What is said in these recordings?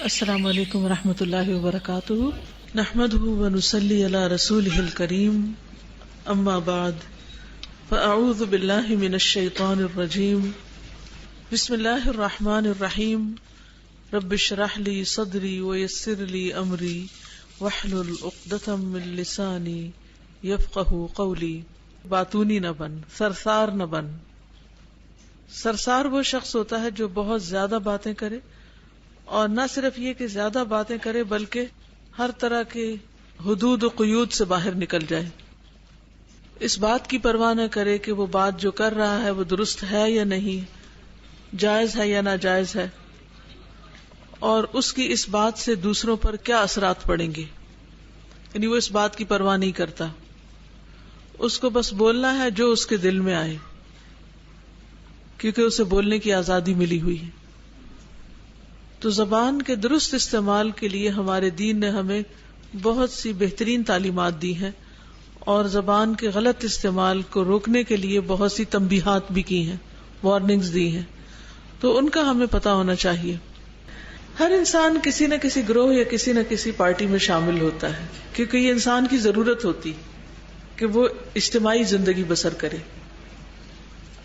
السلام علیکم ورحمۃ اللہ وبرکاتہ، نحمده ونصلی علی رسولہ الکریم، اما بعد فاعوذ باللہ من الشیطان الرجیم، بسم اللہ الرحمن الرحیم، رب اشرح لی صدری ویسر لی امری واحلل عقدۃ من لسانی یفقہوا قولی۔ باتونی نہ بن، سرسار نہ بن۔ سرسار وہ شخص ہوتا ہے جو بہت زیادہ باتیں کرے، اور نہ صرف یہ کہ زیادہ باتیں کرے بلکہ ہر طرح کے حدود و قیود سے باہر نکل جائے، اس بات کی پرواہ نہ کرے کہ وہ بات جو کر رہا ہے وہ درست ہے یا نہیں، جائز ہے یا ناجائز ہے، اور اس کی اس بات سے دوسروں پر کیا اثرات پڑیں گے، یعنی وہ اس بات کی پرواہ نہیں کرتا، اس کو بس بولنا ہے جو اس کے دل میں آئے، کیونکہ اسے بولنے کی آزادی ملی ہوئی ہے۔ تو زبان کے درست استعمال کے لیے ہمارے دین نے ہمیں بہت سی بہترین تعلیمات دی ہیں، اور زبان کے غلط استعمال کو روکنے کے لیے بہت سی تنبیہات بھی کی ہیں، وارننگز دی ہیں، تو ان کا ہمیں پتہ ہونا چاہیے۔ ہر انسان کسی نہ کسی گروہ یا کسی نہ کسی پارٹی میں شامل ہوتا ہے، کیونکہ یہ انسان کی ضرورت ہوتی کہ وہ اجتماعی زندگی بسر کرے،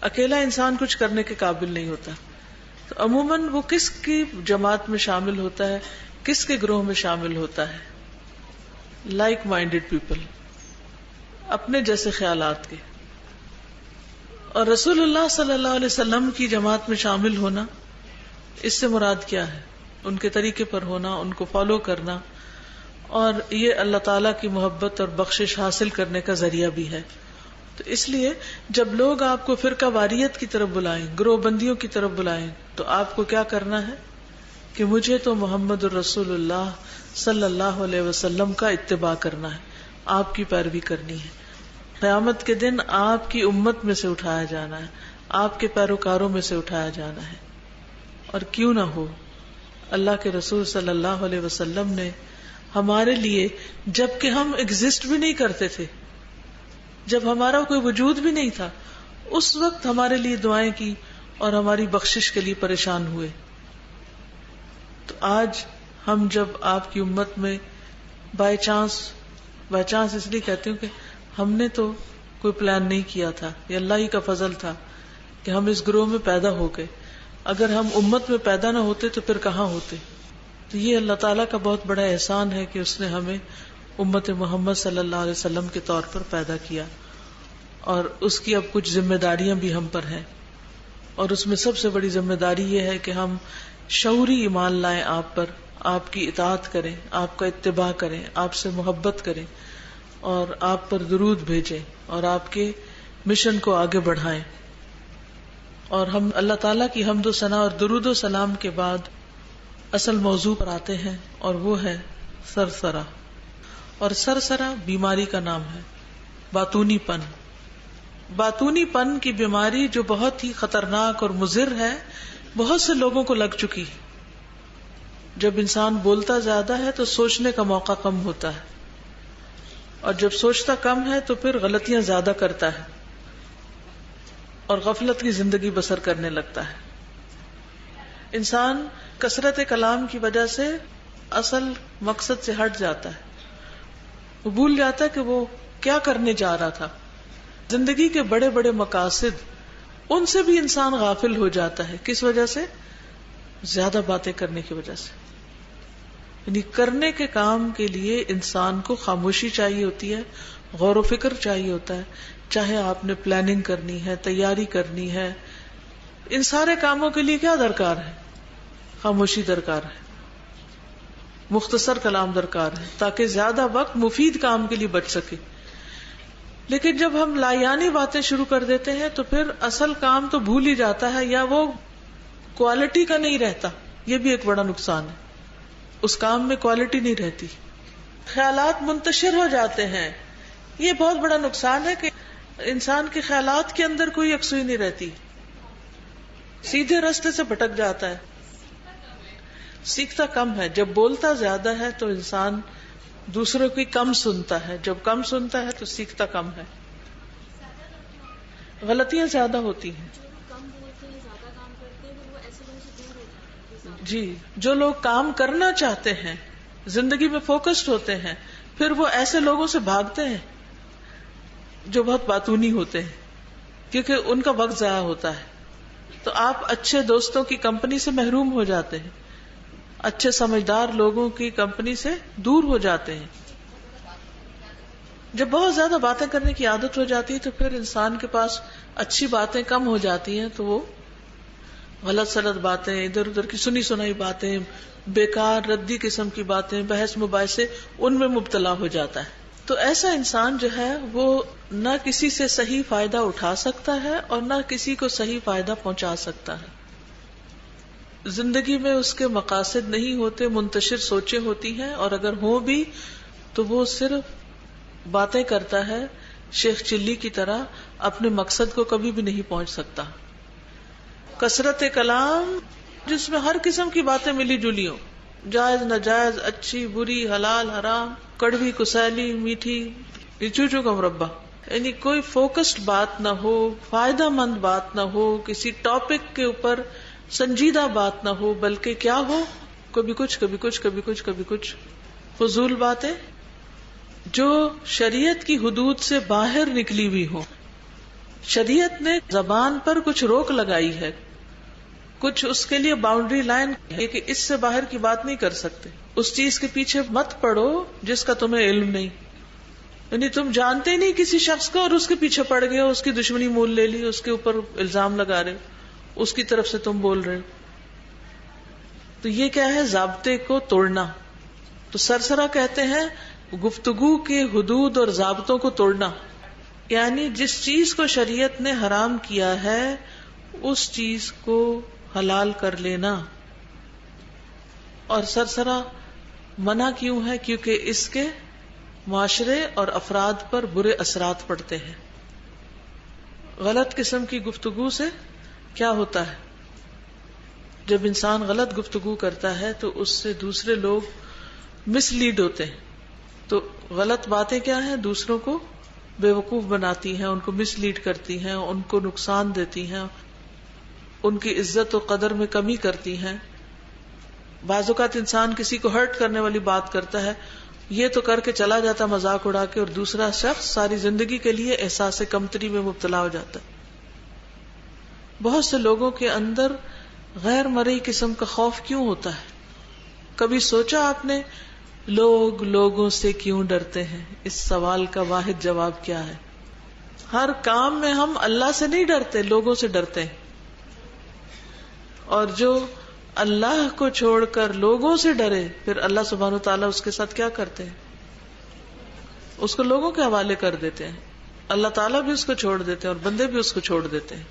اکیلا انسان کچھ کرنے کے قابل نہیں ہوتا۔ تو عموماً وہ کس کی جماعت میں شامل ہوتا ہے، کس کے گروہ میں شامل ہوتا ہے؟ لائک مائنڈیڈ پیپل، اپنے جیسے خیالات کے۔ اور رسول اللہ صلی اللہ علیہ وسلم کی جماعت میں شامل ہونا، اس سے مراد کیا ہے؟ ان کے طریقے پر ہونا، ان کو فالو کرنا، اور یہ اللہ تعالیٰ کی محبت اور بخشش حاصل کرنے کا ذریعہ بھی ہے۔ تو اس لیے جب لوگ آپ کو فرقہ واریت کی طرف بلائیں، گروہ بندیوں کی طرف بلائیں، تو آپ کو کیا کرنا ہے کہ مجھے تو محمد الرسول اللہ صلی اللہ علیہ وسلم کا اتباع کرنا ہے، آپ کی پیروی کرنی ہے۔ قیامت کے دن آپ کی امت میں سے اٹھایا جانا ہے، آپ کے پیروکاروں میں سے اٹھایا جانا ہے۔ اور کیوں نہ ہو، اللہ کے رسول صلی اللہ علیہ وسلم نے ہمارے لیے، جب کہ ہم ایگزسٹ بھی نہیں کرتے تھے، جب ہمارا کوئی وجود بھی نہیں تھا، اس وقت ہمارے لیے دعائیں کی اور ہماری بخشش کے لیے پریشان ہوئے۔ تو آج ہم جب آپ کی امت میں بائی چانس اس لیے کہتی ہوں کہ ہم نے تو کوئی پلان نہیں کیا تھا، یہ اللہ ہی کا فضل تھا کہ ہم اس گروہ میں پیدا ہو گئے، اگر ہم امت میں پیدا نہ ہوتے تو پھر کہاں ہوتے؟ تو یہ اللہ تعالیٰ کا بہت بڑا احسان ہے کہ اس نے ہمیں امت محمد صلی اللہ علیہ وسلم کے طور پر پیدا کیا، اور اس کی اب کچھ ذمہ داریاں بھی ہم پر ہیں، اور اس میں سب سے بڑی ذمہ داری یہ ہے کہ ہم شعوری ایمان لائیں آپ پر، آپ کی اطاعت کریں، آپ کا اتباع کریں، آپ سے محبت کریں، اور آپ پر درود بھیجیں، اور آپ کے مشن کو آگے بڑھائیں۔ اور ہم اللہ تعالیٰ کی حمد و ثنا اور درود و سلام کے بعد اصل موضوع پر آتے ہیں، اور وہ ہے سرسرا۔ اور سرسرا بیماری کا نام ہے، باتونی پن۔ باتونی پن کی بیماری جو بہت ہی خطرناک اور مضر ہے، بہت سے لوگوں کو لگ چکی ہے۔ جب انسان بولتا زیادہ ہے تو سوچنے کا موقع کم ہوتا ہے، اور جب سوچتا کم ہے تو پھر غلطیاں زیادہ کرتا ہے اور غفلت کی زندگی بسر کرنے لگتا ہے۔ انسان کثرت کلام کی وجہ سے اصل مقصد سے ہٹ جاتا ہے، وہ بھول جاتا ہے کہ وہ کیا کرنے جا رہا تھا۔ زندگی کے بڑے بڑے مقاصد، ان سے بھی انسان غافل ہو جاتا ہے۔ کس وجہ سے؟ زیادہ باتیں کرنے کی وجہ سے۔ یعنی کرنے کے کام کے لیے انسان کو خاموشی چاہیے ہوتی ہے، غور و فکر چاہیے ہوتا ہے، چاہے آپ نے پلاننگ کرنی ہے، تیاری کرنی ہے، ان سارے کاموں کے لیے کیا درکار ہے؟ خاموشی درکار ہے، مختصر کلام درکار ہے، تاکہ زیادہ وقت مفید کام کے لیے بچ سکے۔ لیکن جب ہم لایانی باتیں شروع کر دیتے ہیں تو پھر اصل کام تو بھول ہی جاتا ہے، یا وہ کوالٹی کا نہیں رہتا۔ یہ بھی ایک بڑا نقصان ہے، اس کام میں کوالٹی نہیں رہتی، خیالات منتشر ہو جاتے ہیں۔ یہ بہت بڑا نقصان ہے کہ انسان کے خیالات کے اندر کوئی یکسوئی نہیں رہتی، سیدھے راستے سے بھٹک جاتا ہے، سیکھتا کم ہے۔ جب بولتا زیادہ ہے تو انسان دوسروں کی کم سنتا ہے، جب کم سنتا ہے تو سیکھتا کم ہے، غلطیاں زیادہ ہوتی ہیں۔ جی جو لوگ کام کرنا چاہتے ہیں، زندگی میں فوکسڈ ہوتے ہیں، پھر وہ ایسے لوگوں سے بھاگتے ہیں جو بہت باتونی ہوتے ہیں، کیونکہ ان کا وقت ضائع ہوتا ہے. تو آپ اچھے دوستوں کی کمپنی سے محروم ہو جاتے ہیں، اچھے سمجھدار لوگوں کی کمپنی سے دور ہو جاتے ہیں. جب بہت زیادہ باتیں کرنے کی عادت ہو جاتی ہے تو پھر انسان کے پاس اچھی باتیں کم ہو جاتی ہیں، تو وہ غلط سلط باتیں، ادھر ادھر کی سنی سنائی باتیں، بیکار ردی قسم کی باتیں، بحث مباحثے، ان میں مبتلا ہو جاتا ہے. تو ایسا انسان جو ہے وہ نہ کسی سے صحیح فائدہ اٹھا سکتا ہے اور نہ کسی کو صحیح فائدہ پہنچا سکتا ہے. زندگی میں اس کے مقاصد نہیں ہوتے، منتشر سوچیں ہوتی ہیں، اور اگر ہوں بھی تو وہ صرف باتیں کرتا ہے شیخ چلی کی طرح، اپنے مقصد کو کبھی بھی نہیں پہنچ سکتا. کثرت کلام جس میں ہر قسم کی باتیں ملی جلی ہوں، جائز ناجائز، اچھی بری، حلال حرام، کڑوی کسیلی، میٹھی، چوچو کا مربع، یعنی کوئی فوکسڈ بات نہ ہو، فائدہ مند بات نہ ہو، کسی ٹاپک کے اوپر سنجیدہ بات نہ ہو، بلکہ کیا ہو، کبھی کچھ کبھی کچھ کبھی کچھ کبھی کچھ فضول باتیں جو شریعت کی حدود سے باہر نکلی ہوئی ہو. شریعت نے زبان پر کچھ روک لگائی ہے، کچھ اس کے لیے باؤنڈری لائن ہے کہ اس سے باہر کی بات نہیں کر سکتے. اس چیز کے پیچھے مت پڑو جس کا تمہیں علم نہیں، یعنی تم جانتے نہیں کسی شخص کو اور اس کے پیچھے پڑ گئے، اس کی دشمنی مول لے لی، اس کے اوپر الزام لگا رہے، اس کی طرف سے تم بول رہے. تو یہ کیا ہے؟ ضابطے کو توڑنا. تو سرسرا کہتے ہیں گفتگو کے حدود اور ضابطوں کو توڑنا، یعنی جس چیز کو شریعت نے حرام کیا ہے اس چیز کو حلال کر لینا. اور سرسرا منع کیوں ہے؟ کیونکہ اس کے معاشرے اور افراد پر برے اثرات پڑتے ہیں. غلط قسم کی گفتگو سے کیا ہوتا ہے؟ جب انسان غلط گفتگو کرتا ہے تو اس سے دوسرے لوگ مس لیڈ ہوتے ہیں. تو غلط باتیں کیا ہیں؟ دوسروں کو بے وقوف بناتی ہیں، ان کو مس لیڈ کرتی ہیں، ان کو نقصان دیتی ہیں، ان کی عزت و قدر میں کمی کرتی ہیں. بعض اوقات انسان کسی کو ہرٹ کرنے والی بات کرتا ہے، یہ تو کر کے چلا جاتا مذاق اڑا کے، اور دوسرا شخص ساری زندگی کے لیے احساس کمتری میں مبتلا ہو جاتا ہے. بہت سے لوگوں کے اندر غیر مرئی قسم کا خوف کیوں ہوتا ہے؟ کبھی سوچا آپ نے لوگ لوگوں سے کیوں ڈرتے ہیں؟ اس سوال کا واحد جواب کیا ہے؟ ہر کام میں ہم اللہ سے نہیں ڈرتے، لوگوں سے ڈرتے ہیں. اور جو اللہ کو چھوڑ کر لوگوں سے ڈرے، پھر اللہ سبحانہ وتعالیٰ اس کے ساتھ کیا کرتے ہیں؟ اس کو لوگوں کے حوالے کر دیتے ہیں. اللہ تعالیٰ بھی اس کو چھوڑ دیتے ہیں اور بندے بھی اس کو چھوڑ دیتے ہیں.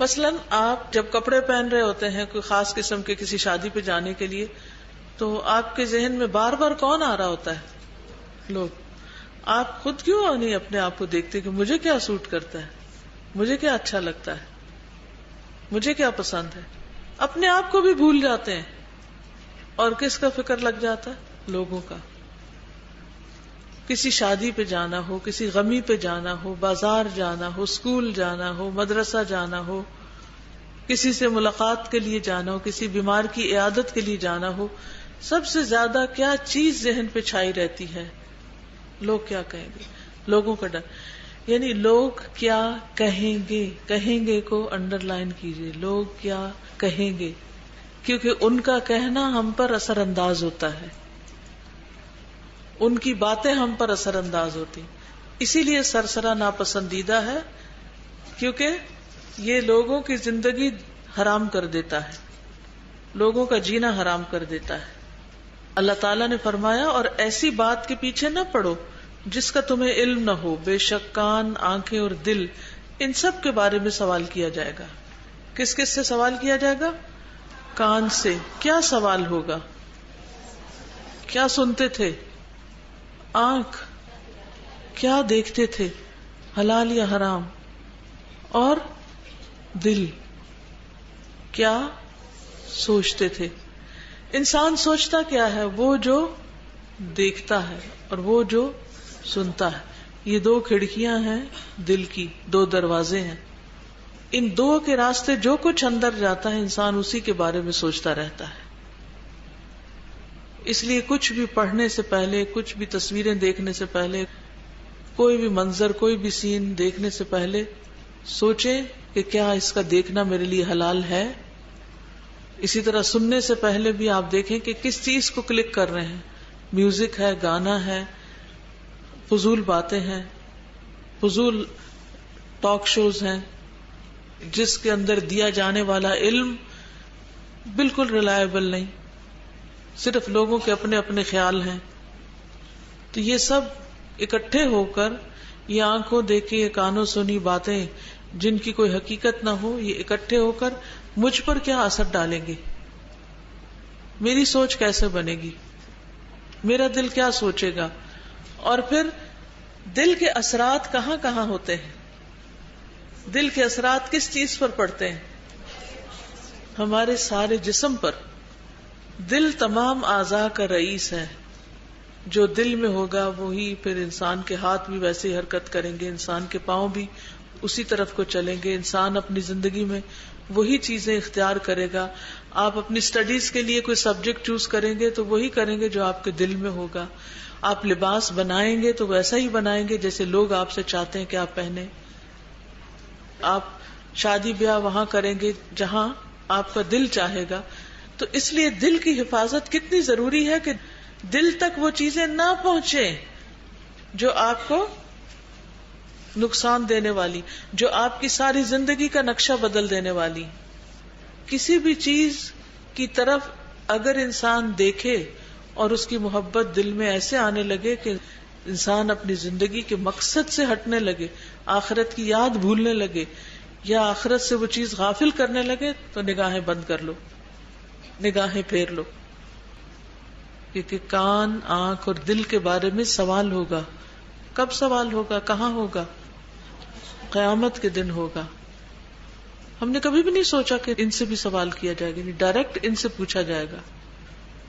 مثلاً آپ جب کپڑے پہن رہے ہوتے ہیں کوئی خاص قسم کے کسی شادی پہ جانے کے لیے، تو آپ کے ذہن میں بار بار کون آ رہا ہوتا ہے؟ لوگ. آپ خود کیوں نہیں اپنے آپ کو دیکھتے کہ مجھے کیا سوٹ کرتا ہے، مجھے کیا اچھا لگتا ہے، مجھے کیا پسند ہے؟ اپنے آپ کو بھی بھول جاتے ہیں. اور کس کا فکر لگ جاتا ہے؟ لوگوں کا. کسی شادی پہ جانا ہو، کسی غمی پہ جانا ہو، بازار جانا ہو، اسکول جانا ہو، مدرسہ جانا ہو، کسی سے ملاقات کے لیے جانا ہو، کسی بیمار کی عیادت کے لیے جانا ہو، سب سے زیادہ کیا چیز ذہن پہ چھائی رہتی ہے؟ لوگ کیا کہیں گے، لوگوں کا ڈر. یعنی لوگ کیا کہیں گے، کہیں گے کو انڈر لائن کیجئے، لوگ کیا کہیں گے، کیونکہ ان کا کہنا ہم پر اثر انداز ہوتا ہے، ان کی باتیں ہم پر اثر انداز ہوتی. اسی لیے سرسرا ناپسندیدہ ہے، کیونکہ یہ لوگوں کی زندگی حرام کر دیتا ہے، لوگوں کا جینا حرام کر دیتا ہے. اللہ تعالیٰ نے فرمایا اور ایسی بات کے پیچھے نہ پڑو جس کا تمہیں علم نہ ہو، بے شک کان، آنکھیں اور دل ان سب کے بارے میں سوال کیا جائے گا. کس کس سے سوال کیا جائے گا؟ کان سے. کیا سوال ہوگا؟ کیا سنتے تھے؟ آنکھ کیا دیکھتے تھے، حلال یا حرام؟ اور دل کیا سوچتے تھے؟ انسان سوچتا کیا ہے؟ وہ جو دیکھتا ہے اور وہ جو سنتا ہے. یہ دو کھڑکیاں ہیں دل کی، دو دروازے ہیں. ان دو کے راستے جو کچھ اندر جاتا ہے انسان اسی کے بارے میں سوچتا رہتا ہے. اس لیے کچھ بھی پڑھنے سے پہلے، کچھ بھی تصویریں دیکھنے سے پہلے، کوئی بھی منظر، کوئی بھی سین دیکھنے سے پہلے سوچیں کہ کیا اس کا دیکھنا میرے لیے حلال ہے. اسی طرح سننے سے پہلے بھی آپ دیکھیں کہ کس چیز کو کلک کر رہے ہیں. میوزک ہے، گانا ہے، فضول باتیں ہیں، فضول ٹاک شوز ہیں جس کے اندر دیا جانے والا علم بالکل ریلائبل نہیں، صرف لوگوں کے اپنے اپنے خیال ہیں. تو یہ سب اکٹھے ہو کر، یہ آنکھوں دیکھی، یہ کانوں سنی باتیں جن کی کوئی حقیقت نہ ہو، یہ اکٹھے ہو کر مجھ پر کیا اثر ڈالیں گے، میری سوچ کیسے بنے گی، میرا دل کیا سوچے گا. اور پھر دل کے اثرات کہاں کہاں ہوتے ہیں؟ دل کے اثرات کس چیز پر پڑتے ہیں؟ ہمارے سارے جسم پر. دل تمام اعضاء کا رئیس ہے. جو دل میں ہوگا وہی پھر انسان کے ہاتھ بھی ویسے ہی حرکت کریں گے، انسان کے پاؤں بھی اسی طرف کو چلیں گے. انسان اپنی زندگی میں وہی چیزیں اختیار کرے گا. آپ اپنی اسٹڈیز کے لیے کوئی سبجیکٹ چوز کریں گے تو وہی کریں گے جو آپ کے دل میں ہوگا. آپ لباس بنائیں گے تو ویسا ہی بنائیں گے جیسے لوگ آپ سے چاہتے ہیں کہ آپ پہنیں. آپ شادی بیاہ وہاں کریں گے جہاں آپ کا دل چاہے گا. تو اس لیے دل کی حفاظت کتنی ضروری ہے کہ دل تک وہ چیزیں نہ پہنچے جو آپ کو نقصان دینے والی، جو آپ کی ساری زندگی کا نقشہ بدل دینے والی. کسی بھی چیز کی طرف اگر انسان دیکھے اور اس کی محبت دل میں ایسے آنے لگے کہ انسان اپنی زندگی کے مقصد سے ہٹنے لگے، آخرت کی یاد بھولنے لگے یا آخرت سے وہ چیز غافل کرنے لگے، تو نگاہیں بند کر لو، نگاہیں پھیر لو. کیونکہ کان، آنکھ اور دل کے بارے میں سوال ہوگا. کب سوال ہوگا؟ کہاں ہوگا؟ قیامت کے دن ہوگا. ہم نے کبھی بھی نہیں سوچا کہ ان سے بھی سوال کیا جائے گا، ڈائریکٹ ان سے پوچھا جائے گا.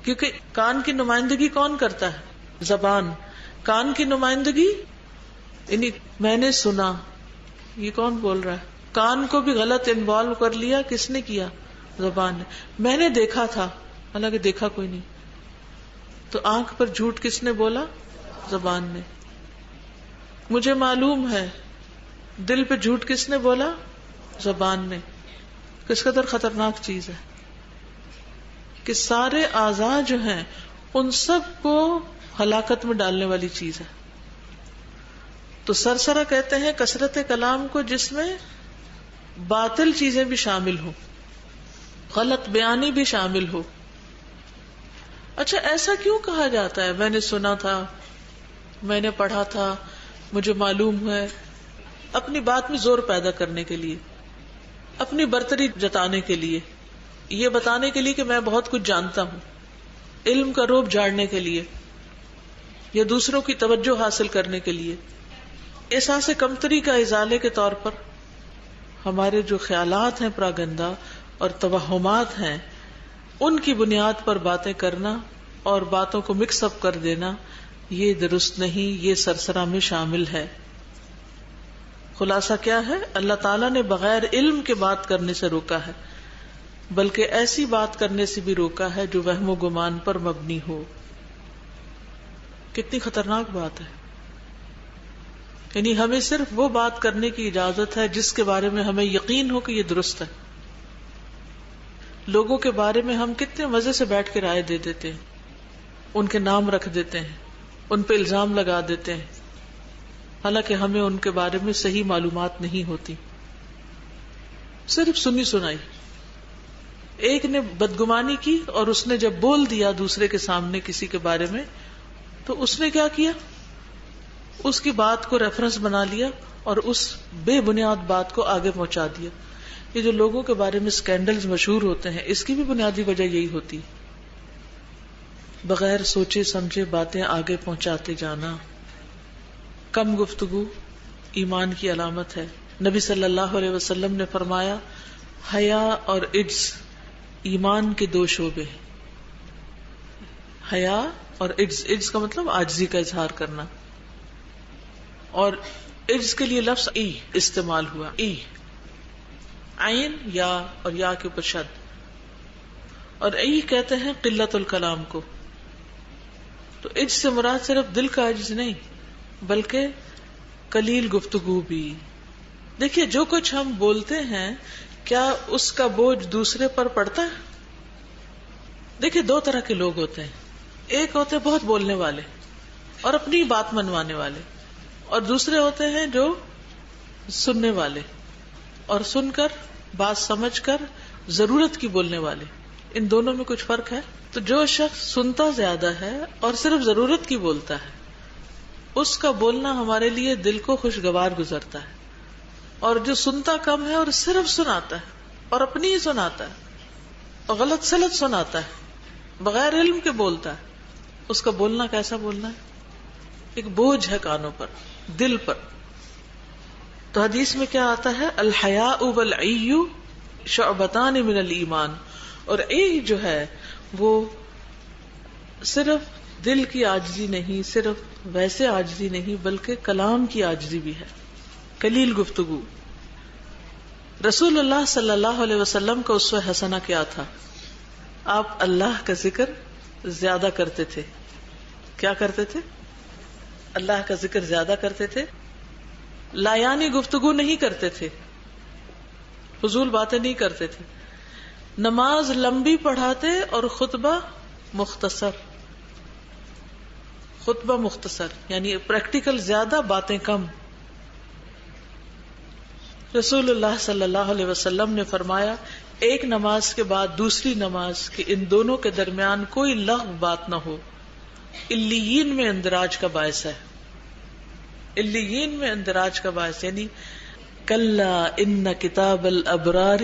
کیونکہ کان کی نمائندگی کون کرتا ہے؟ زبان. کان کی نمائندگی یعنی میں نے سنا، یہ کون بول رہا ہے؟ کان کو بھی غلط انوالو کر لیا، کس نے کیا؟ زبان نے. میں نے دیکھا تھا، حالانکہ دیکھا کوئی نہیں. تو آنکھ پر جھوٹ کس نے بولا؟ زبان نے. مجھے معلوم ہے، دل پہ جھوٹ کس نے بولا؟ زبان نے. کس قدر خطرناک چیز ہے کہ سارے اعضاء جو ہیں ان سب کو ہلاکت میں ڈالنے والی چیز ہے. تو سرسرا کہتے ہیں کثرت کلام کو جس میں باطل چیزیں بھی شامل ہوں، غلط بیانی بھی شامل ہو. اچھا ایسا کیوں کہا جاتا ہے؟ میں نے سنا تھا، میں نے پڑھا تھا، مجھے معلوم ہے. اپنی بات میں زور پیدا کرنے کے لیے، اپنی برتری جتانے کے لیے، یہ بتانے کے لیے کہ میں بہت کچھ جانتا ہوں، علم کا روب جھاڑنے کے لیے یا دوسروں کی توجہ حاصل کرنے کے لیے. احساس کمتری کا ازالے کے طور پر ہمارے جو خیالات ہیں پراگندہ اور توہمات ہیں ان کی بنیاد پر باتیں کرنا اور باتوں کو مکس اپ کر دینا، یہ درست نہیں، یہ سرسرا میں شامل ہے. خلاصہ کیا ہے؟ اللہ تعالیٰ نے بغیر علم کے بات کرنے سے روکا ہے، بلکہ ایسی بات کرنے سے بھی روکا ہے جو وہم و گمان پر مبنی ہو. کتنی خطرناک بات ہے. یعنی ہمیں صرف وہ بات کرنے کی اجازت ہے جس کے بارے میں ہمیں یقین ہو کہ یہ درست ہے. لوگوں کے بارے میں ہم کتنے مزے سے بیٹھ کے رائے دے دیتے ہیں، ان کے نام رکھ دیتے ہیں، ان پہ الزام لگا دیتے ہیں، حالانکہ ہمیں ان کے بارے میں صحیح معلومات نہیں ہوتی، صرف سنی سنائی. ایک نے بدگمانی کی اور اس نے جب بول دیا دوسرے کے سامنے کسی کے بارے میں تو اس نے کیا کیا؟ اس کی بات کو ریفرنس بنا لیا اور اس بے بنیاد بات کو آگے پہنچا دیا. یہ جو لوگوں کے بارے میں سکینڈلز مشہور ہوتے ہیں اس کی بھی بنیادی وجہ یہی ہوتی، بغیر سوچے سمجھے باتیں آگے پہنچاتے جانا. کم گفتگو ایمان کی علامت ہے. نبی صلی اللہ علیہ وسلم نے فرمایا حیا اور عجز ایمان کے دو شعبے ہیں. حیا اور عجز، عجز کا مطلب عاجزی کا اظہار کرنا، اور عجز کے لیے لفظ ای استعمال ہوا. ای عین یا اور یا کے اوپر شد. اور ای کہتے ہیں قلت الکلام کو. تو عجز سے مراد صرف دل کا عجز نہیں بلکہ قلیل گفتگو بھی. دیکھیے جو کچھ ہم بولتے ہیں کیا اس کا بوجھ دوسرے پر پڑتا ہے؟ دیکھیے دو طرح کے لوگ ہوتے ہیں. ایک ہوتے ہیں بہت بولنے والے اور اپنی بات منوانے والے، اور دوسرے ہوتے ہیں جو سننے والے اور سن کر بات سمجھ کر ضرورت کی بولنے والے. ان دونوں میں کچھ فرق ہے. تو جو شخص سنتا زیادہ ہے اور صرف ضرورت کی بولتا ہے اس کا بولنا ہمارے لیے دل کو خوشگوار گزرتا ہے، اور جو سنتا کم ہے اور صرف سناتا ہے اور اپنی ہی سناتا ہے اور غلط سلط سناتا ہے بغیر علم کے بولتا ہے، اس کا بولنا کیسا بولنا ہے؟ ایک بوجھ ہے کانوں پر، دل پر. تو حدیث میں کیا آتا ہے؟ الحیاء والعی شعبتان من الایمان. اور عی جو ہے وہ صرف دل کی عاجزی نہیں، صرف ویسے عاجزی نہیں بلکہ کلام کی عاجزی بھی ہے، قلیل گفتگو. رسول اللہ صلی اللہ علیہ وسلم کا اسوہ حسنہ کیا تھا؟ آپ اللہ کا ذکر زیادہ کرتے تھے. کیا کرتے تھے؟ اللہ کا ذکر زیادہ کرتے تھے. لایانی گفتگو نہیں کرتے تھے، فضول باتیں نہیں کرتے تھے. نماز لمبی پڑھاتے اور خطبہ مختصر. خطبہ مختصر یعنی پریکٹیکل زیادہ، باتیں کم. رسول اللہ صلی اللہ علیہ وسلم نے فرمایا ایک نماز کے بعد دوسری نماز کے ان دونوں کے درمیان کوئی لغو بات نہ ہو. علیین میں اندراج کا باعث ہے. علیین میں اندراج کا باعث یعنی کلا ان کتاب الابرار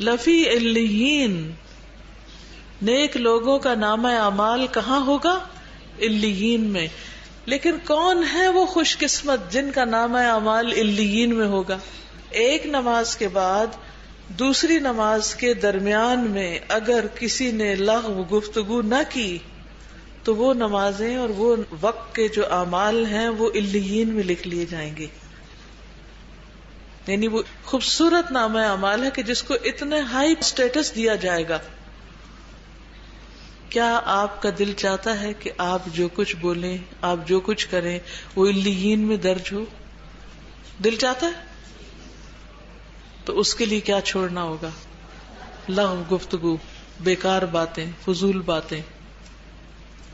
لفی علیین. نیک لوگوں کا نامہ اعمال کہاں ہوگا؟ علیین میں. لیکن کون ہے وہ خوش قسمت جن کا نامہ اعمال علیین میں ہوگا؟ ایک نماز کے بعد دوسری نماز کے درمیان میں اگر کسی نے لغو گفتگو نہ کی تو وہ نمازیں اور وہ وقت کے جو اعمال ہیں وہ علیین میں لکھ لیے جائیں گے. یعنی وہ خوبصورت نامہ اعمال ہے کہ جس کو اتنے ہائی سٹیٹس دیا جائے گا. کیا آپ کا دل چاہتا ہے کہ آپ جو کچھ بولیں، آپ جو کچھ کریں وہ علیین میں درج ہو؟ دل چاہتا ہے؟ تو اس کے لیے کیا چھوڑنا ہوگا؟ لغو گفتگو، بیکار باتیں، فضول باتیں،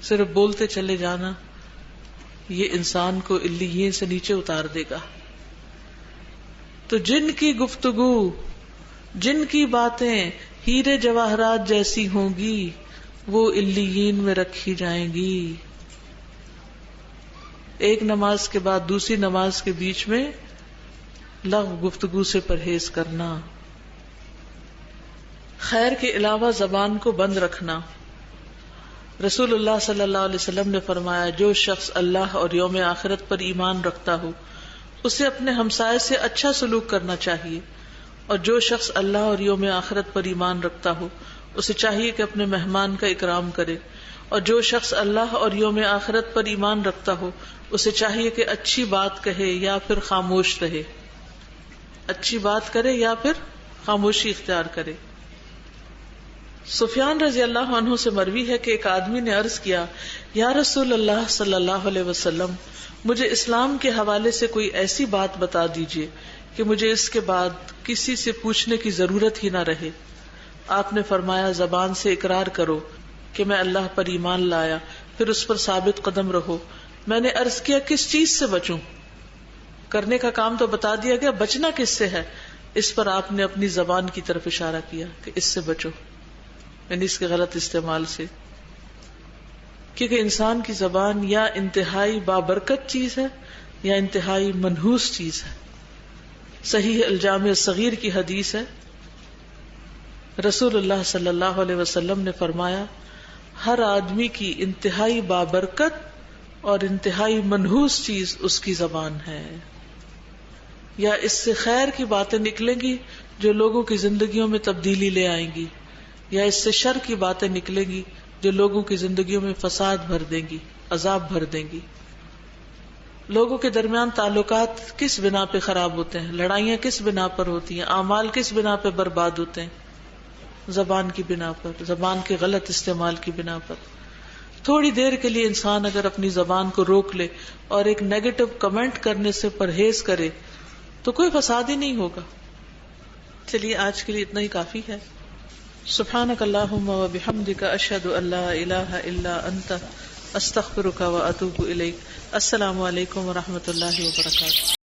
صرف بولتے چلے جانا. یہ انسان کو علیین سے نیچے اتار دے گا. تو جن کی گفتگو، جن کی باتیں ہیرے جواہرات جیسی ہوں گی وہ علیین میں رکھی جائیں گی. ایک نماز کے بعد دوسری نماز کے بیچ میں لغو گفتگو سے پرہیز کرنا. خیر کے علاوہ زبان کو بند رکھنا. رسول اللہ صلی اللہ علیہ وسلم نے فرمایا جو شخص اللہ اور یوم آخرت پر ایمان رکھتا ہو اسے اپنے ہمسائے سے اچھا سلوک کرنا چاہیے، اور جو شخص اللہ اور یوم آخرت پر ایمان رکھتا ہو اسے چاہیے کہ اپنے مہمان کا اکرام کرے، اور جو شخص اللہ اور یوم آخرت پر ایمان رکھتا ہو اسے چاہیے کہ اچھی بات کہے یا پھر خاموش رہے. اچھی بات کرے یا پھر خاموشی اختیار کرے. سفیان رضی اللہ عنہ سے مروی ہے کہ ایک آدمی نے عرض کیا یا رسول اللہ صلی اللہ علیہ وسلم، مجھے اسلام کے حوالے سے کوئی ایسی بات بتا دیجئے کہ مجھے اس کے بعد کسی سے پوچھنے کی ضرورت ہی نہ رہے. آپ نے فرمایا زبان سے اقرار کرو کہ میں اللہ پر ایمان لایا، پھر اس پر ثابت قدم رہو. میں نے عرض کیا کس چیز سے بچوں؟ کرنے کا کام تو بتا دیا گیا، بچنا کس سے ہے؟ اس پر آپ نے اپنی زبان کی طرف اشارہ کیا کہ اس سے بچو، یعنی اس کے غلط استعمال سے. کیونکہ انسان کی زبان یا انتہائی بابرکت چیز ہے یا انتہائی منحوس چیز ہے. صحیح الجامع الصغیر کی حدیث ہے، رسول اللہ صلی اللہ علیہ وسلم نے فرمایا ہر آدمی کی انتہائی بابرکت اور انتہائی منحوس چیز اس کی زبان ہے. یا اس سے خیر کی باتیں نکلیں گی جو لوگوں کی زندگیوں میں تبدیلی لے آئیں گی، یا اس سے شر کی باتیں نکلیں گی جو لوگوں کی زندگیوں میں فساد بھر دیں گی، عذاب بھر دیں گی. لوگوں کے درمیان تعلقات کس بنا پہ خراب ہوتے ہیں، لڑائیاں کس بنا پر ہوتی ہیں، اعمال کس بنا پہ برباد ہوتے ہیں؟ زبان کی بنا پر، زبان کے غلط استعمال کی بنا پر. تھوڑی دیر کے لیے انسان اگر اپنی زبان کو روک لے اور ایک نیگیٹو کمنٹ کرنے سے پرہیز کرے تو کوئی فساد ہی نہیں ہوگا. چلیے آج کے لیے اتنا ہی کافی ہے. سبحانک اللہم و بحمدک، اشہد ان لا الہ الا انت، استغفرک و اتوب الیک. السلام علیکم و رحمۃ اللہ وبرکاتہ.